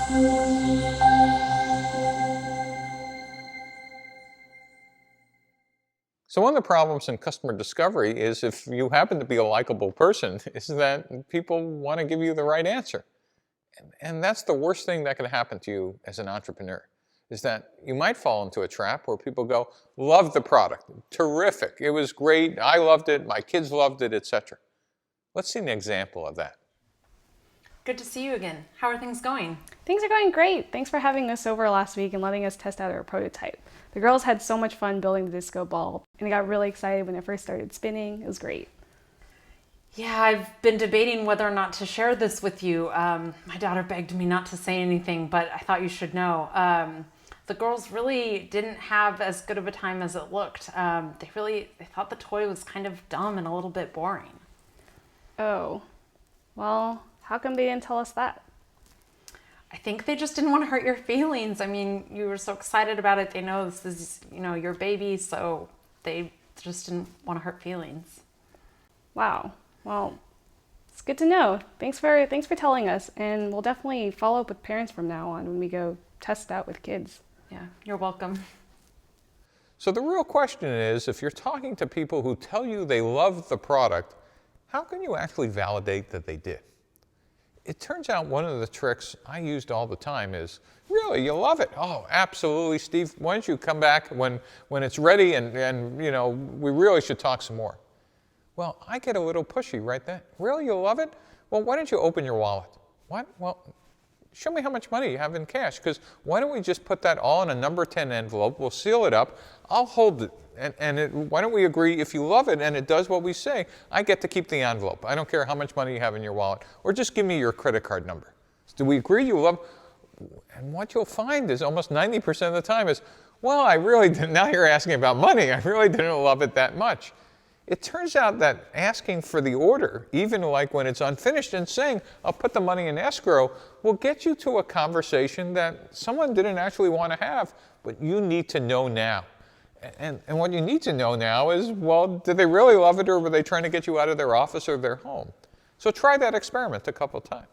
So one of the problems in customer discovery is if you happen to be a likable person, is that people want to give you the right answer. And that's the worst thing that can happen to you as an entrepreneur, is that you might fall into a trap where people go, love the product, terrific, it was great, I loved it, my kids loved it, etc. Let's see an example of that. Good to see you again. How are things going? Things are going great. Thanks for having us over last week and letting us test out our prototype. The girls had so much fun building the disco ball, and they got really excited when it first started spinning. It was great. Yeah, I've been debating whether or not to share this with you. My daughter begged me not to say anything, but I thought you should know. The girls really didn't have as good of a time as it looked. They thought the toy was kind of dumb and a little bit boring. Oh, well, how come they didn't tell us that? I think they just didn't want to hurt your feelings. I mean, you were so excited about it. They know this is, your baby, so they just didn't want to hurt feelings. Wow. Well, it's good to know. Thanks for telling us, and we'll definitely follow up with parents from now on when we go test out with kids. Yeah, you're welcome. So the real question is, if you're talking to people who tell you they love the product, how can you actually validate that they did? It turns out one of the tricks I used all the time is, really, you love it? Oh, absolutely, Steve. Why don't you come back when it's ready and we really should talk some more. Well, I get a little pushy right then. Really, you love it? Well, why don't you open your wallet? What? Well, show me how much money you have in cash, because why don't we just put that all in a number 10 envelope, we'll seal it up, I'll hold it, why don't we agree if you love it and it does what we say, I get to keep the envelope. I don't care how much money you have in your wallet, or just give me your credit card number. Do we agree you love? And what you'll find is almost 90% of the time is, well, I really didn't, now you're asking about money, I really didn't love it that much. It turns out that asking for the order, even like when it's unfinished and saying, I'll put the money in escrow, will get you to a conversation that someone didn't actually want to have, but you need to know now. And what you need to know now is, well, did they really love it, or were they trying to get you out of their office or their home? So try that experiment a couple times.